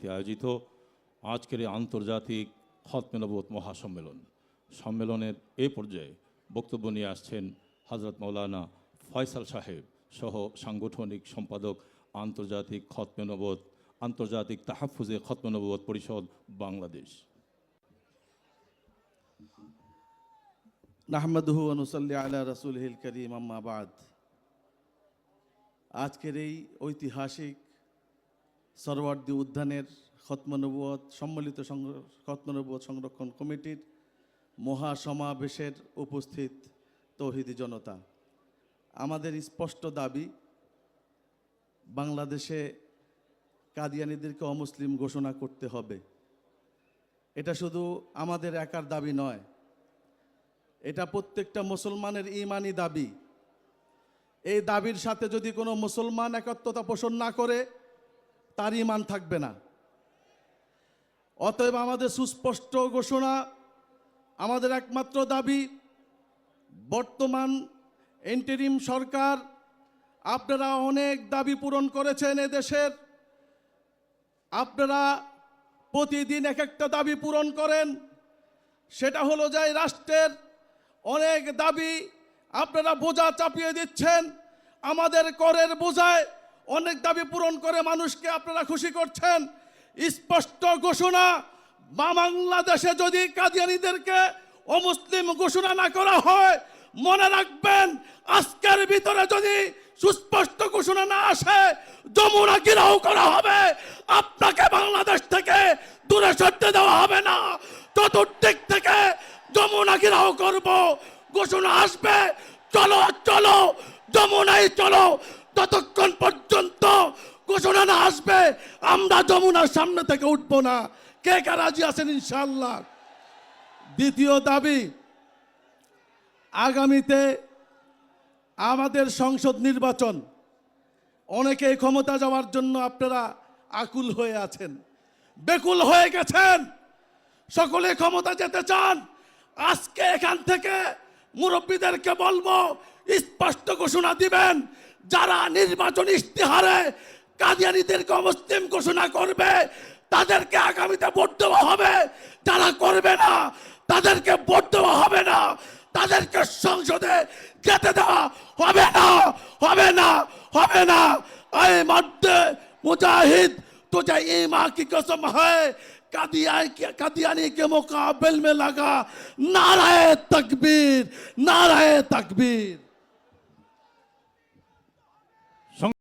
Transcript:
আয়োজিত আজকের এই আন্তর্জাতিক খতমে নবুয়ত মহাসম্মেলন সম্মেলনের এই পর্যায়ে বক্তব্য নিয়ে আসছেন হযরত মাওলানা ফয়সাল সাহেব সহ সাংগঠনিক সম্পাদক আন্তর্জাতিক খতমে নবুয়ত আন্তর্জাতিক তাহাফুজে খতমে নবুয়ত পরিষদ বাংলাদেশ। নাহমাদুহু ওয়া নুসাল্লি আলা রাসূলিহিল কারীম, আম্মা বাদ। আজকের এই ঐতিহাসিক সরওয়ার্দী উদ্যানের খতমে নবুয়ত সম্মিলিত খতমে নবুয়ত সংরক্ষণ কমিটির মহাসমাবেশের উপস্থিত তৌহিদি জনতা, আমাদের স্পষ্ট দাবি, বাংলাদেশে কাদিয়ানীদেরকে অমুসলিম ঘোষণা করতে হবে। এটা শুধু আমাদের একার দাবি নয়, এটা প্রত্যেকটা মুসলমানের ঈমানি দাবি। এই দাবির সাথে যদি কোনো মুসলমান একত্রতা পোষণ না করে, তার ঈমান থাকবে না। অতএব আমাদের সুস্পষ্ট ঘোষণা, আমাদের একমাত্র দাবি, বর্তমান ইন্টারিম সরকার, আপনারা অনেক দাবি পূরণ করেছেন এদেশের, আপনারা প্রতিদিন এক একটা দাবি পূরণ করেন। সেটা হলো যে রাষ্ট্রের অনেক দাবি আপনারা বোঝা চাপিয়ে দিচ্ছেন, আমাদের করের বোঝায় অনেক দাবি পূরণ করে মানুষকে আপনারা খুশি করছেন। স্পষ্ট ঘোষণা, বাংলাদেশে যদি কাদিয়ানীদেরকে অমুসলিম ঘোষণা না করা হয়, মনে রাখবেন আজকের ভিতরে যদি সুস্পষ্ট ঘোষণা না আসে, যমুনা ঘেরাও করা হবে, আপনাকে বাংলাদেশ থেকে দূরে সরতে দেওয়া হবে না। চতুর্দিক থেকে যমুনা ঘেরাও করব, ঘোষণা আসবে, চলো চলো যমুনায় চলো। ততক্ষণ পর্যন্ত ঘোষণা না আসবে, আমরা যমুনার সামনে থেকে উঠবো না। কে কে রাজি আছেন ইনশাআল্লাহ? দ্বিতীয় দাবি, আগামীতে আমাদের সংসদ নির্বাচন, অনেকে ক্ষমতা যাওয়ার জন্য আপনারা আকুল হয়ে আছেন, বেকুল হয়ে গেছেন, সকলে ক্ষমতা যেতে চান। আজকে এখান থেকে মুরব্বীদেরকে বলবো, স্পষ্ট ঘোষণা দিবেন, যারা নির্বাচন ইশতেহারে কাদিয়ানীদেরকে মুসলিম ঘোষণা করবে তাদেরকে আগামীতে ভোট দেওয়া হবে, যারা করবে না তাদেরকে ভোট দেওয়া হবে না, তাদেরকে সংসদে যেতে দেওয়া হবে না, হবে না, হবে না। আয়ে মর্দে মুজাহিদ, तुझे ईमान की कसम है, कादियानी के मुकाबले में लगा नाराए तकबीर, नाराए तकबीर।